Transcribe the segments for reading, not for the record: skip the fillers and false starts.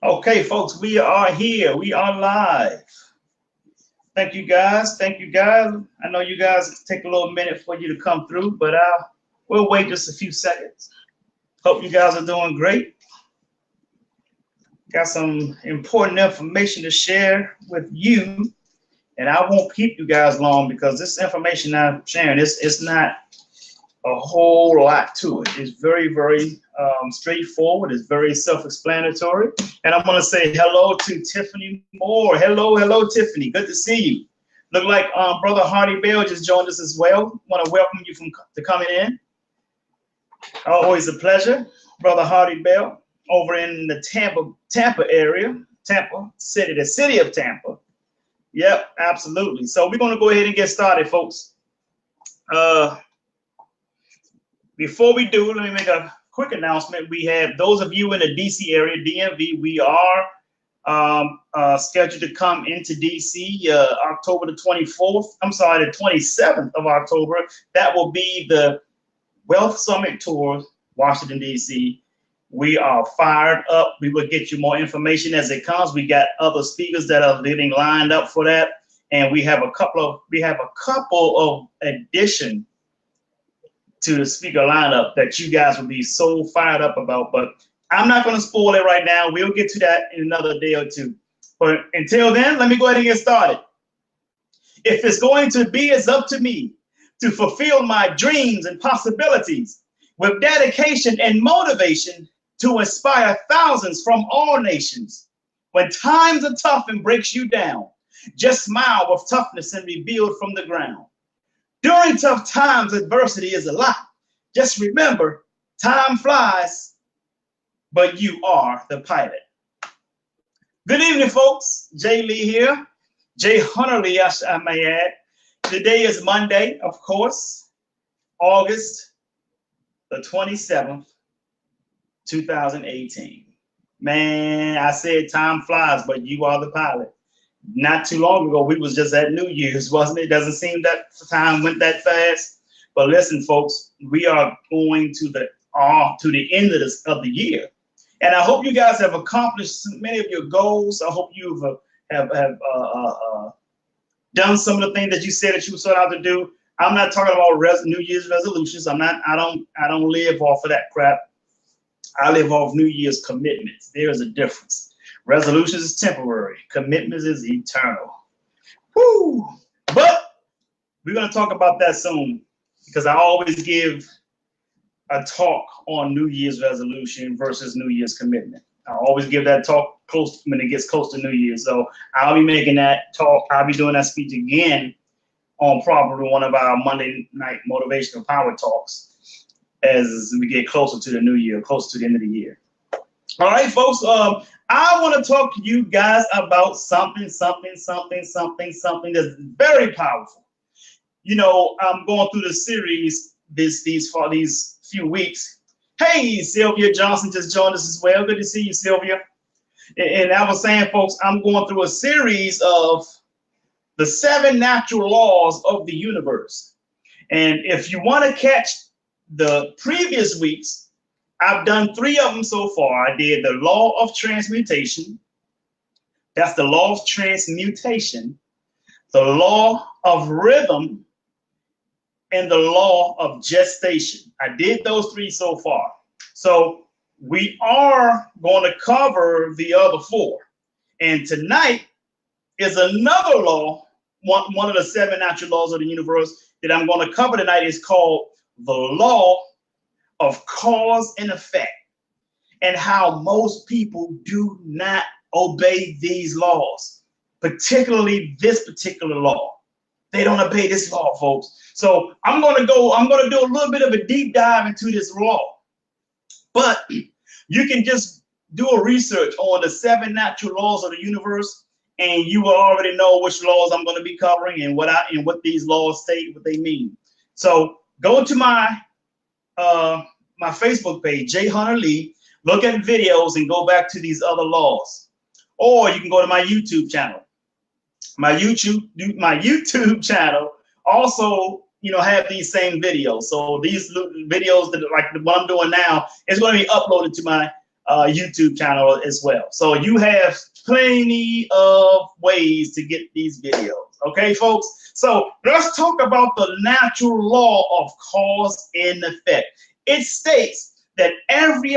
Okay, folks, we are here. We are live. Thank you, guys. Thank you, guys. I know you guys take a little minute for you to come through, but we'll wait just a few seconds. Hope you guys are doing great. Got some important information to share with you, and I won't keep you guys long because this information I'm sharing, it's not a whole lot to it. It's very, very straightforward. It's very self-explanatory. And I'm going to say hello to Tiffany Moore. Hello, hello, Tiffany. Good to see you. Look like Brother Hardy Bell just joined us as well. Want to welcome you to coming in. Always a pleasure. Brother Hardy Bell over in the Tampa area. Tampa City, the city of Tampa. Yep, absolutely. So we're going to go ahead and get started, folks. Before we do, let me make a quick announcement. We have those of you in the DC area, DMV, we are scheduled to come into DC October the 24th. I'm sorry, the 27th of October. That will be the Wealth Summit Tour, Washington, DC. We are fired up. We will get you more information as it comes. We got other speakers that are getting lined up for that. And we have a couple of additions to the speaker lineup that you guys will be so fired up about, but I'm not going to spoil it right now. We'll get to that in another day or two. But until then, let me go ahead and get started. If it's going to be, it's up to me to fulfill my dreams and possibilities with dedication and motivation to inspire thousands from all nations. When times are tough and breaks you down, just smile with toughness and rebuild from the ground. During tough times, adversity is a lot. Just remember, time flies, but you are the pilot. Good evening, folks. Jay Lee here. Jay Hunter Lee, I may add. Today is Monday, of course, August the 27th, 2018. Man, I said time flies, but you are the pilot. Not too long ago, we was just at New Year's, wasn't it? Doesn't seem that time went that fast. But listen, folks, we are going to the end of the year, and I hope you guys have accomplished many of your goals. I hope you have done some of the things that you said that you set out to do. I'm not talking about New Year's resolutions. I don't live off of that crap. I live off New Year's commitments. There is a difference. Resolutions is temporary. Commitments is eternal. Woo! But we're going to talk about that soon because I always give a talk on New Year's resolution versus New Year's commitment. I always give that talk close when it gets close to New Year's. So I'll be making that talk. I'll be doing that speech again on probably one of our Monday night motivational power talks as we get closer to the new year, closer to the end of the year. All right, folks. I want to talk to you guys about something that's very powerful. You know, I'm going through the series for these few weeks. Hey, Sylvia Johnson just joined us as well. Good to see you, Sylvia. And I was saying, folks, I'm going through a series of the 7 natural laws of the universe. And if you want to catch the previous weeks, I've done 3 of them so far. I did the law of transmutation. That's the law of transmutation, the law of rhythm, and the law of gestation. I did those 3 so far. So we are going to cover the other 4. And tonight is another law, one of the 7 natural laws of the universe that I'm going to cover tonight is called the law of cause and effect, and how most people do not obey these laws, particularly this particular law. They don't obey this law, folks. So I'm going to do a little bit of a deep dive into this law, but you can just do a research on the 7 natural laws of the universe, and you will already know which laws I'm going to be covering and what these laws state, what they mean. So go to my Facebook page, Jay Hunter Lee, look at videos and go back to these other laws. Or you can go to my YouTube channel. My YouTube channel also have these same videos. So these videos that like the one I'm doing now is going to be uploaded to my YouTube channel as well. So you have plenty of ways to get these videos. Okay, folks. So let's talk about the natural law of cause and effect. It states that every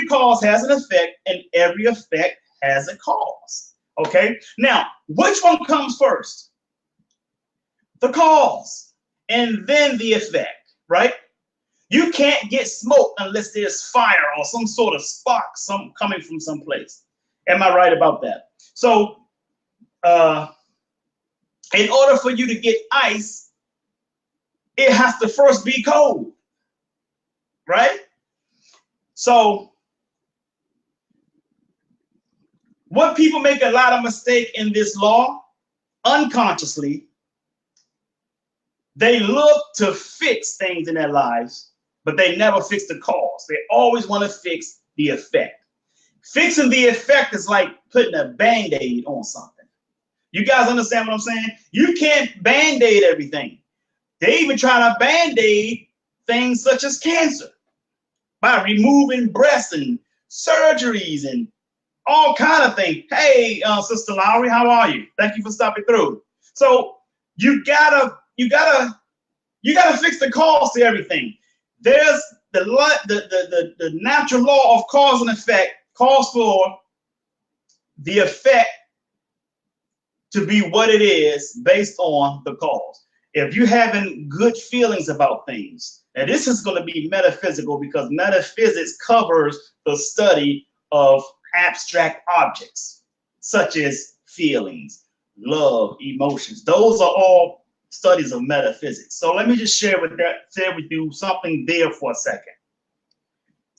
cause has an effect, and every effect has a cause. Okay. Now, which one comes first? The cause, and then the effect, right? You can't get smoke unless there's fire or some sort of spark coming from someplace. Am I right about that? So, in order for you to get ice, it has to first be cold, right? So, what people make a lot of mistake in this law, unconsciously, they look to fix things in their lives, but they never fix the cause. They always want to fix the effect. Fixing the effect is like putting a Band-Aid on something. You guys understand what I'm saying? You can't Band-Aid everything. They even try to Band-Aid things such as cancer by removing breasts and surgeries and all kind of things. Hey, Sister Lowry, how are you? Thank you for stopping through. So you gotta fix the cause to everything. There's the natural law of cause and effect calls for the effect to be what it is based on the cause. If you're having good feelings about things, and this is going to be metaphysical because metaphysics covers the study of abstract objects such as feelings, love, emotions. Those are all studies of metaphysics. So let me just share with you something there for a second.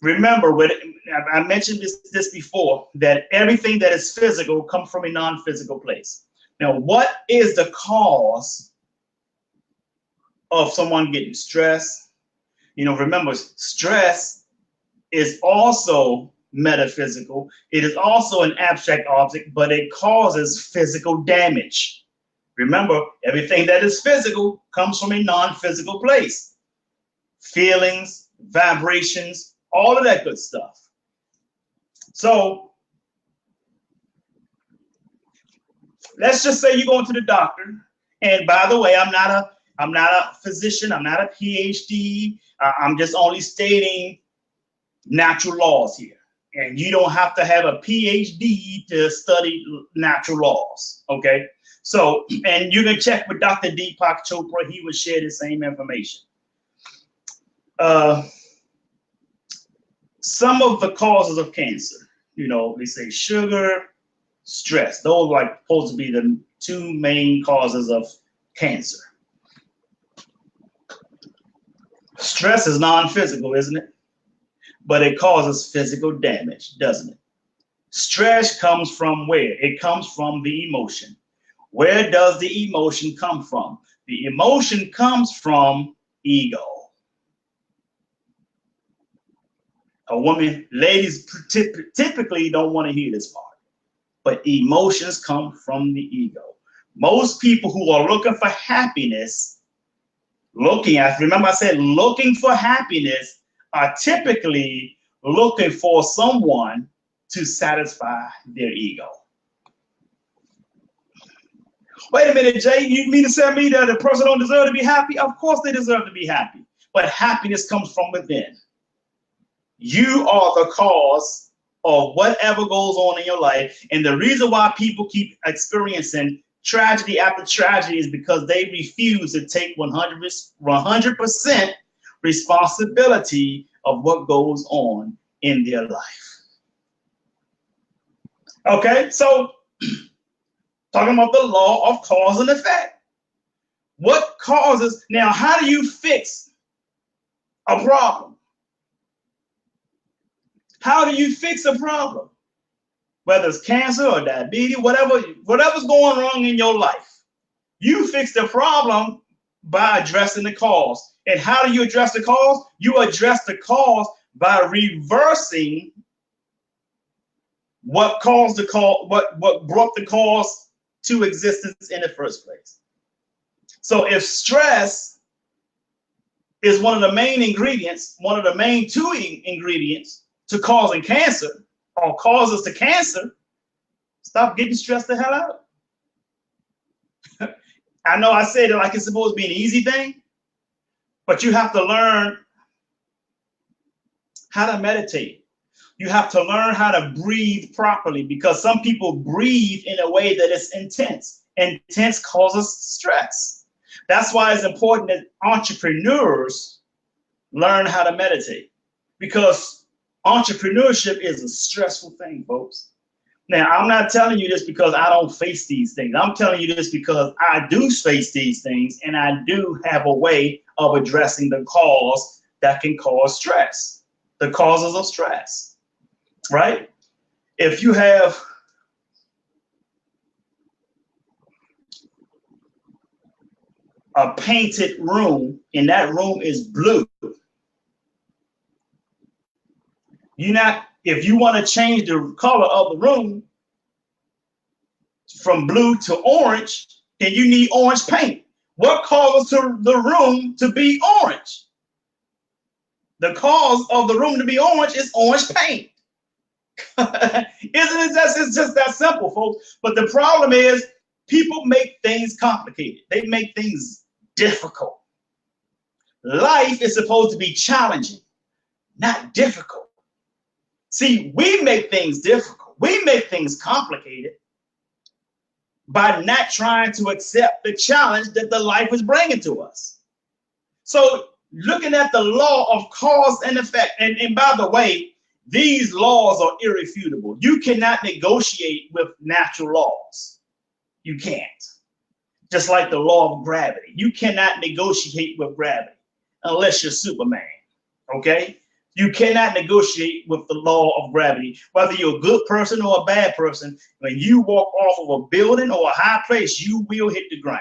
Remember, I mentioned this before, that everything that is physical comes from a non-physical place. Now, what is the cause of someone getting stressed? Remember, stress is also metaphysical. It is also an abstract object, but it causes physical damage. Remember, everything that is physical comes from a non-physical place. Feelings, vibrations, all of that good stuff. So let's just say you're going to the doctor, and by the way, I'm not a physician, I'm not a PhD. I'm just only stating natural laws here. And you don't have to have a PhD to study natural laws, okay? So, and you can check with Dr. Deepak Chopra, he would share the same information. Some of the causes of cancer, they say sugar, stress. Those are supposed to be the two main causes of cancer. Stress is non-physical, isn't it? But it causes physical damage, doesn't it? Stress comes from where? It comes from the emotion. Where does the emotion come from? The emotion comes from ego. Ladies typically don't want to hear this part, but emotions come from the ego. Most people who are looking for happiness, remember I said looking for happiness, are typically looking for someone to satisfy their ego. Wait a minute, Jay, you mean to tell me that a person don't deserve to be happy? Of course they deserve to be happy, but happiness comes from within. You are the cause of whatever goes on in your life, and the reason why people keep experiencing tragedy after tragedy is because they refuse to take 100% responsibility of what goes on in their life. Okay, so talking about the law of cause and effect. What causes, now how do you fix a problem? How do you fix a problem? Whether it's cancer or diabetes, whatever's going wrong in your life, you fix the problem by addressing the cause. And how do you address the cause? You address the cause by reversing what caused the cause, what brought the cause to existence in the first place. So if stress is one of the main ingredients, one of the main two ingredients to causing cancer or causes to cancer, stop getting stressed the hell out. I know I said it like it's supposed to be an easy thing, but you have to learn how to meditate. You have to learn how to breathe properly, because some people breathe in a way that is intense. Intense causes stress. That's why it's important that entrepreneurs learn how to meditate, because entrepreneurship is a stressful thing, folks. Now, I'm not telling you this because I don't face these things. I'm telling you this because I do face these things, and I do have a way of addressing the cause that can cause stress, the causes of stress, right? If you have a painted room and that room is blue, if you want to change the color of the room from blue to orange, then you need orange paint. What causes the room to be orange? The cause of the room to be orange is orange paint. Isn't it it's just that simple, folks? But the problem is people make things complicated. They make things difficult. Life is supposed to be challenging, not difficult. See, we make things difficult. We make things complicated by not trying to accept the challenge that the life is bringing to us. So looking at the law of cause and effect, and by the way, these laws are irrefutable. You cannot negotiate with natural laws. You can't. Just like the law of gravity. You cannot negotiate with gravity unless you're Superman, okay? You cannot negotiate with the law of gravity. Whether you're a good person or a bad person, when you walk off of a building or a high place, you will hit the ground.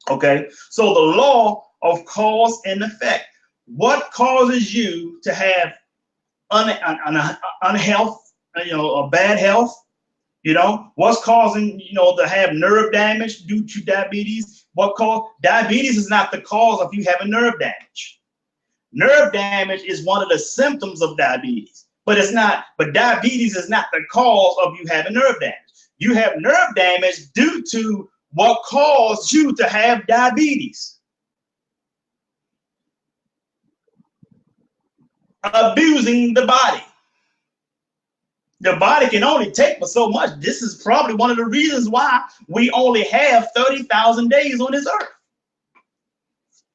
Okay? So the law of cause and effect. What causes you to have unhealth, a bad health? What's causing, to have nerve damage due to diabetes? Diabetes is not the cause of you having nerve damage. Nerve damage is one of the symptoms of diabetes, but diabetes is not the cause of you having nerve damage. You have nerve damage due to what caused you to have diabetes. Abusing the body. The body can only take but so much. This is probably one of the reasons why we only have 30,000 days on this earth.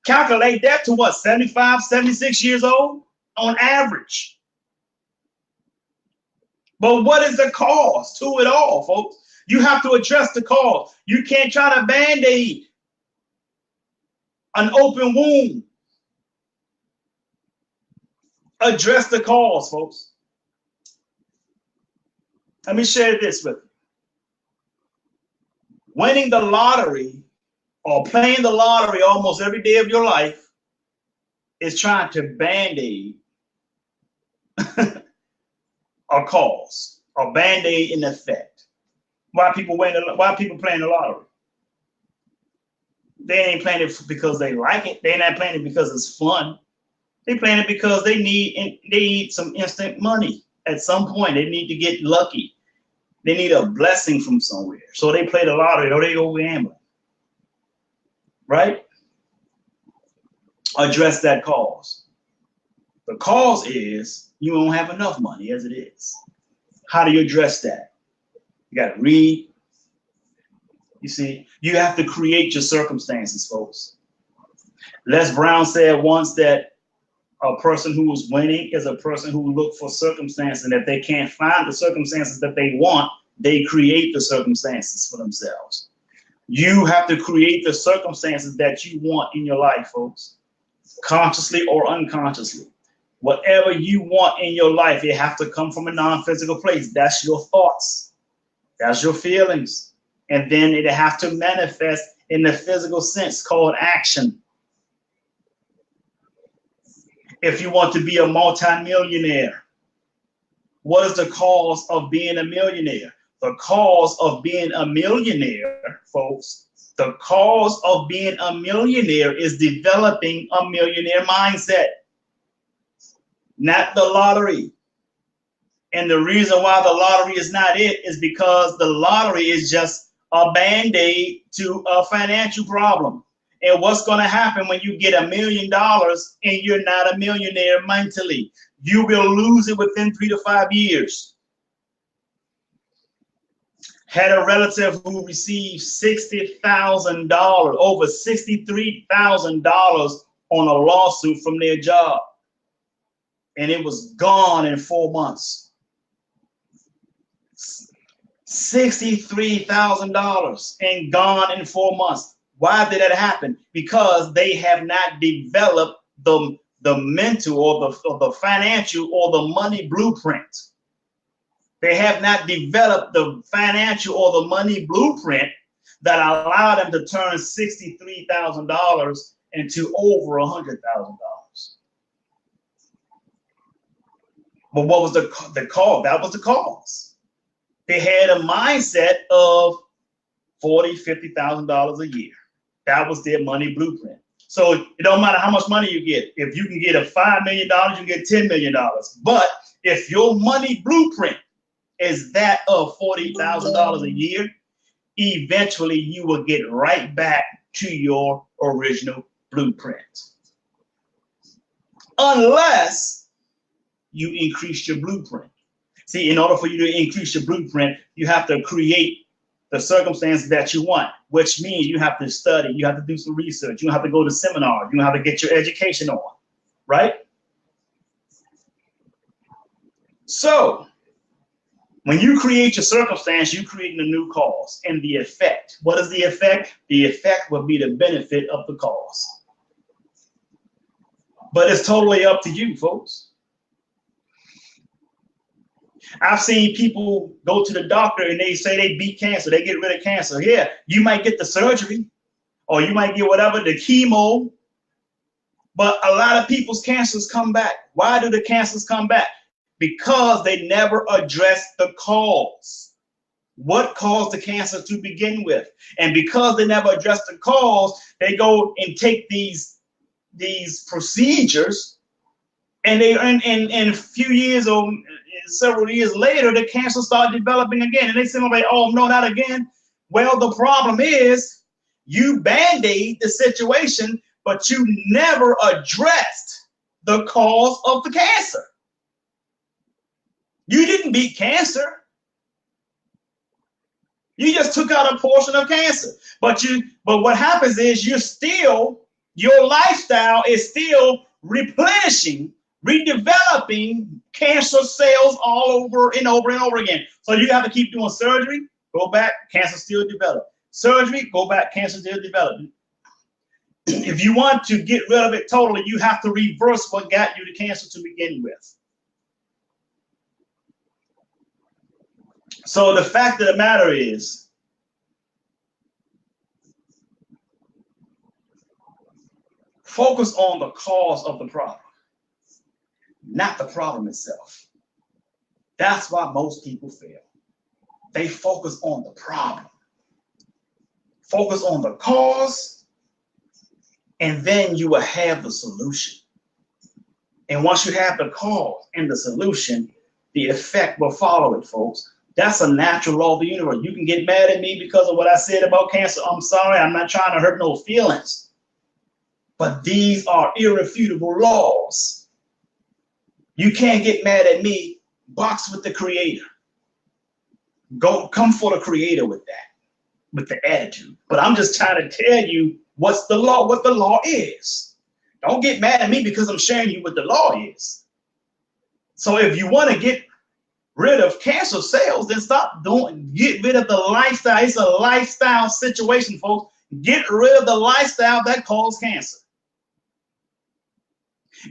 Calculate that to what, 75, 76 years old on average. But what is the cause to it all, folks? You have to address the cause. You can't try to band-aid an open wound. Address the cause, folks. Let me share this with you. Winning the lottery or playing the lottery almost every day of your life is trying to band-aid a cause, or band-aid an effect. Why people playing the lottery? They ain't playing it because they like it. They're not playing it because it's fun. They playing it because they need some instant money. At some point, they need to get lucky. They need a blessing from somewhere. So they play the lottery or they go gambling. Right? Address that cause. The cause is you don't have enough money as it is. How do you address that? You got to read. You see, you have to create your circumstances, folks. Les Brown said once that a person who is winning is a person who looks for circumstances, and if they can't find the circumstances that they want, they create the circumstances for themselves. You have to create the circumstances that you want in your life, folks, consciously or unconsciously. Whatever you want in your life, it has to come from a non-physical place. That's your thoughts. That's your feelings. And then it has to manifest in the physical sense called action. If you want to be a multimillionaire, what is the cause of being a millionaire? The cause of being a millionaire, folks, The cause of being a millionaire is developing a millionaire mindset, not the lottery. And the reason why the lottery is not it is because the lottery is just a band-aid to a financial problem. And what's going to happen when you get $1 million and you're not a millionaire mentally? You will lose it within 3 to 5 years. Had a relative who received $60,000, over $63,000 on a lawsuit from their job. And it was gone in 4 months. $63,000 and gone in 4 months. Why did that happen? Because they have not developed the mental or the financial or the money blueprint. They have not developed the financial or the money blueprint that allowed them to turn $63,000 into over $100,000. But what was the cause? That was the cause. They had a mindset of $40,000, $50,000 a year. That was their money blueprint. So it don't matter how much money you get. If you can get a $5 million, you get $10 million. But if your money blueprint is that of $40,000 a year, eventually you will get right back to your original blueprint. Unless you increase your blueprint. See, in order for you to increase your blueprint, you have to create the circumstances that you want, which means you have to study, you have to do some research, you have to go to seminars, you have to get your education on, right? So when you create your circumstance, you're creating a new cause. And the effect, what is the effect? The effect will be the benefit of the cause. But it's totally up to you, folks. I've seen people go to the doctor and they say they beat cancer, they get rid of cancer. Yeah, you might get the surgery or you might get whatever, the chemo, but a lot of people's cancers come back. Why do the cancers come back? Because they never address the cause. What caused the cancer to begin with? And because they never address the cause, they go and take these procedures, and they in a few years or several years later, the cancer start developing again. And they say, oh, no, not again. Well, the problem is you band-aid the situation, but you never addressed the cause of the cancer. You didn't beat cancer. You just took out a portion of cancer. But what happens is your lifestyle is still replenishing, redeveloping cancer cells all over and over and over again. So you have to keep doing surgery, go back, cancer still develop. Surgery, go back, cancer still develop. If you want to get rid of it totally, you have to reverse what got you the cancer to begin with. So the fact of the matter is, focus on the cause of the problem, not the problem itself. That's why most people fail. They focus on the problem. Focus on the cause, and then you will have the solution. And once you have the cause and the solution, the effect will follow it, folks. That's a natural law of the universe. You can get mad at me because of what I said about cancer. I'm sorry. I'm not trying to hurt no feelings. But these are irrefutable laws. You can't get mad at me. Box with the creator. Come for the creator with that, with the attitude. But I'm just trying to tell you what's the law, what the law is. Don't get mad at me because I'm sharing you what the law is. So if you want to get rid of cancer cells, then get rid of the lifestyle. It's a lifestyle situation, folks. Get rid of the lifestyle that causes cancer.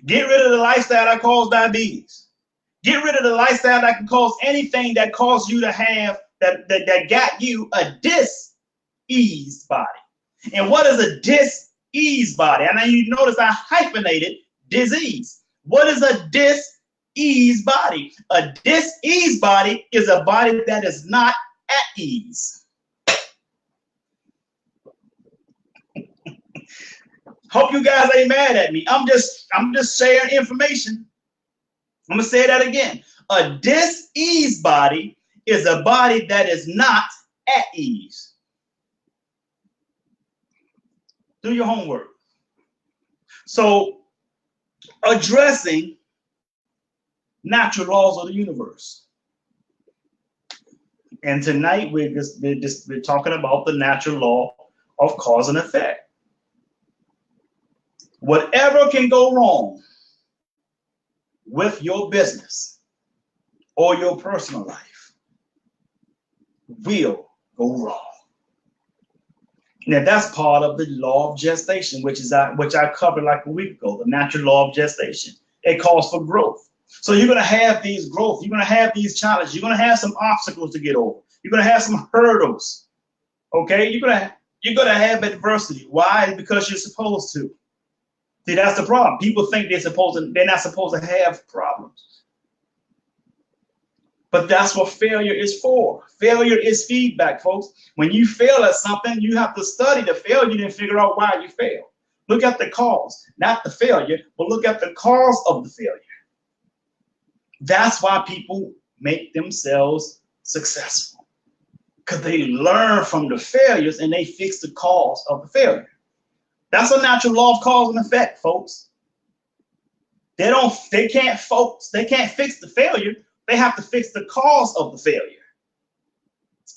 Get rid of the lifestyle that causes diabetes. Get rid of the lifestyle that can cause anything that caused you to have, that got you a diseased body. And what is a diseased body? And now you notice I hyphenated disease. What is a diseased body? A diseased body is a body that is not at ease. Hope you guys ain't mad at me. I'm just sharing information. I'm gonna say that again. A dis-ease body is a body that is not at ease. Do your homework. So, addressing natural laws of the universe. And tonight we're talking about the natural law of cause and effect. Whatever can go wrong with your business or your personal life will go wrong. Now that's part of the law of gestation, which I covered like a week ago, the natural law of gestation. It calls for growth. So you're going to have these growth. You're going to have these challenges. You're going to have some obstacles to get over. You're going to have some hurdles. Okay? You're going to have adversity. Why? Because you're supposed to. See, that's the problem. People think they're not supposed to have problems. But that's what failure is for. Failure is feedback, folks. When you fail at something, you have to study the failure and figure out why you failed. Look at the cause, not the failure, but look at the cause of the failure. That's why people make themselves successful, because they learn from the failures and they fix the cause of the failure. That's a natural law of cause and effect, folks. They can't fix the failure. They have to fix the cause of the failure.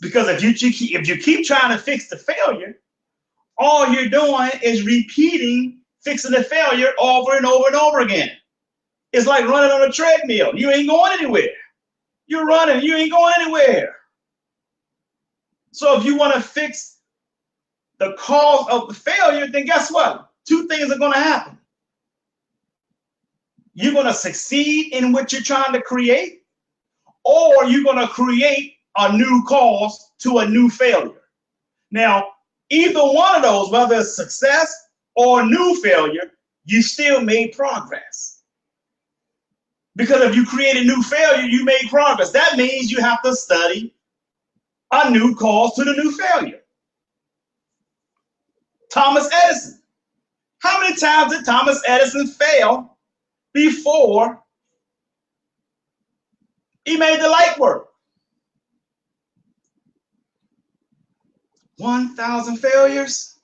Because if you keep trying to fix the failure, all you're doing is repeating fixing the failure over and over and over again. It's like running on a treadmill. You ain't going anywhere. You're running, you ain't going anywhere. So if you want to fix the cause of the failure, then guess what? Two things are going to happen. You're going to succeed in what you're trying to create, or you're going to create a new cause to a new failure. Now, either one of those, whether it's success or new failure, you still made progress. Because if you create a new failure, you made progress. That means you have to study a new cause to the new failure. Thomas Edison. How many times did Thomas Edison fail before he made the light work? 1,000 failures.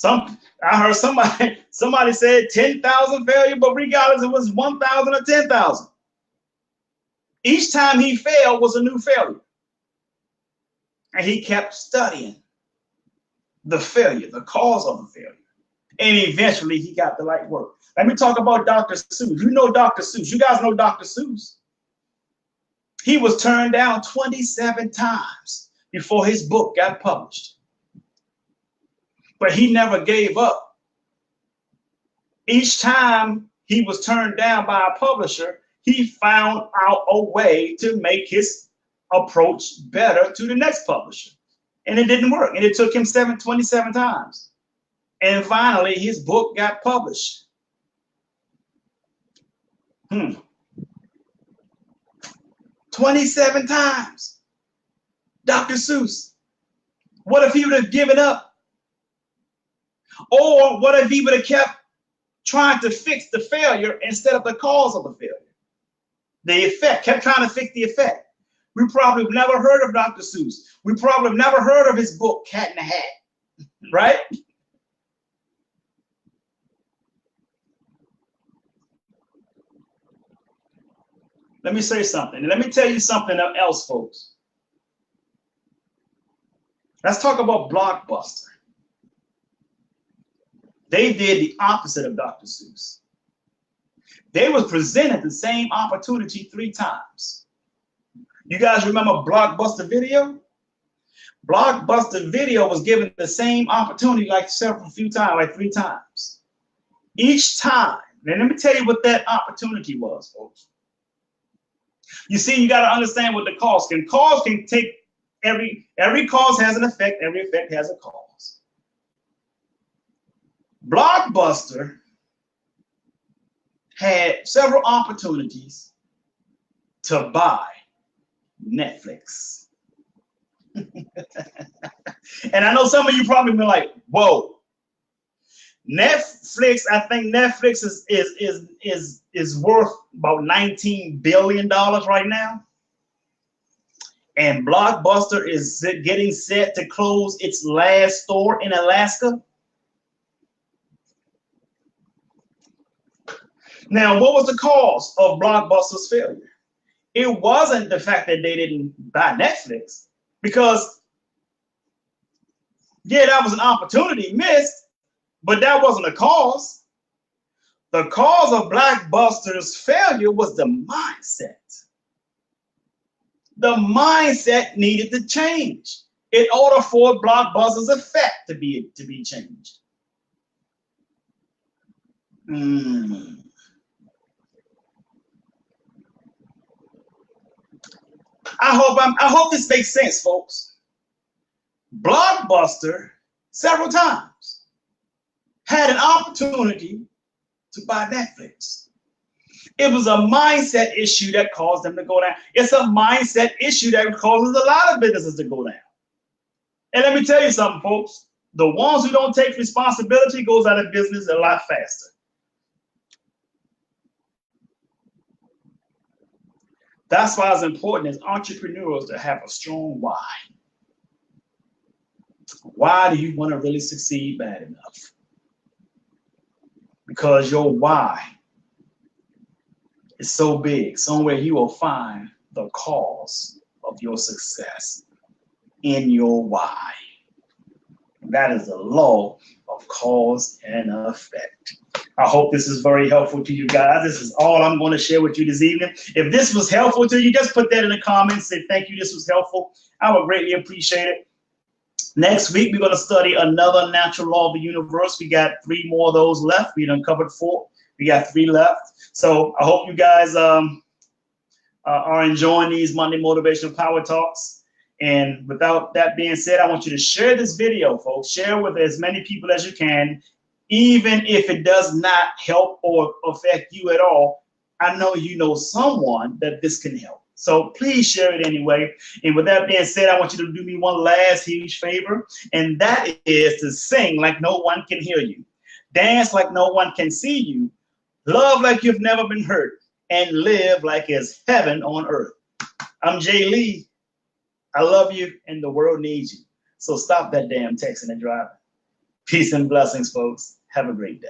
I heard somebody said 10,000 failures, but regardless, it was 1,000 or 10,000. Each time he failed was a new failure. And he kept studying the failure, the cause of the failure. And eventually he got the right work. Let me talk about Dr. Seuss. You know Dr. Seuss. You guys know Dr. Seuss. He was turned down 27 times before his book got published. But he never gave up. Each time he was turned down by a publisher, he found out a way to make his approach better to the next publisher. And it didn't work. And it took him 27 times. And finally, his book got published. 27 times. Dr. Seuss. What if he would have given up? Or what if he would have kept trying to fix the failure instead of the cause of the failure? The effect, kept trying to fix the effect. We probably have never heard of Dr. Seuss. We probably have never heard of his book, Cat in the Hat, right? Let me say something. And let me tell you something else, folks. Let's talk about Blockbuster. They did the opposite of Dr. Seuss. They was presented the same opportunity 3 times. You guys remember Blockbuster Video? Blockbuster Video was given the same opportunity like few times, like 3 times. Each time. And let me tell you what that opportunity was, folks. You see, you got to understand what the cause can. Cause can take every cause has an effect, every effect has a cause. Blockbuster had several opportunities to buy Netflix. And I know some of you probably been like, whoa, Netflix, I think Netflix is worth about $19 billion right now. And Blockbuster is getting set to close its last store in Alaska. Now, what was the cause of Blockbuster's failure? It wasn't the fact that they didn't buy Netflix, because, yeah, that was an opportunity missed, but that wasn't the cause. The cause of Blockbuster's failure was the mindset. The mindset needed to change in order for Blockbuster's effect to be changed. I hope this makes sense, folks. Blockbuster several times had an opportunity to buy Netflix. It was a mindset issue that caused them to go down. It's a mindset issue that causes a lot of businesses to go down. And let me tell you something, folks. The ones who don't take responsibility goes out of business a lot faster. That's why it's important as entrepreneurs to have a strong why. Why do you want to really succeed bad enough? Because your why is so big. Somewhere you will find the cause of your success in your why. And that is the law of cause and effect. I hope this is very helpful to you guys. This is all I'm going to share with you this evening. If this was helpful to you, just put that in the comments. Say thank you, this was helpful. I would greatly appreciate it. Next week, we're going to study another natural law of the universe. We got 3 more of those left. We done covered 4. We got 3 left. So I hope you guys are enjoying these Monday Motivational Power Talks. And without that being said, I want you to share this video, folks. Share with as many people as you can. Even if it does not help or affect you at all, I know you know someone that this can help. So please share it anyway. And with that being said, I want you to do me one last huge favor, and that is to sing like no one can hear you, dance like no one can see you, love like you've never been hurt, and live like it's heaven on earth. I'm Jay Lee. I love you, and the world needs you. So stop that damn texting and driving. Peace and blessings, folks. Have a great day.